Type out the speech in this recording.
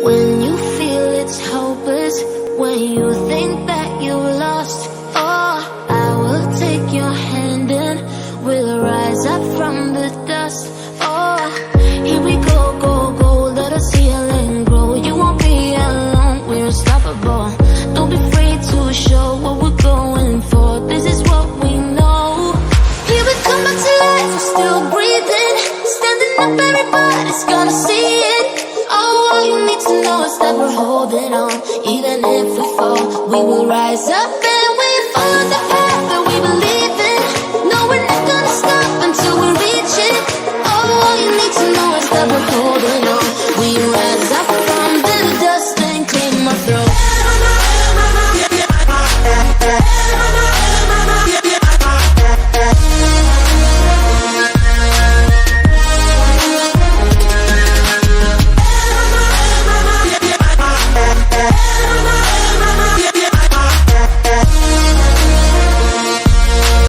When you feel it's hopeless, when you think that you lost, oh, I will take your hand and we'll rise up from the dust. Oh, here we go, go, go, let us heal and grow. You won't be alone, we're unstoppable. Don't be afraid to show what we're going for. This is what we know. Here we come back to life, we're still breathing. Standing up, everybody's gonna see it. Oh, all you need to know is that we're holding on. Even if we fall, we will rise up.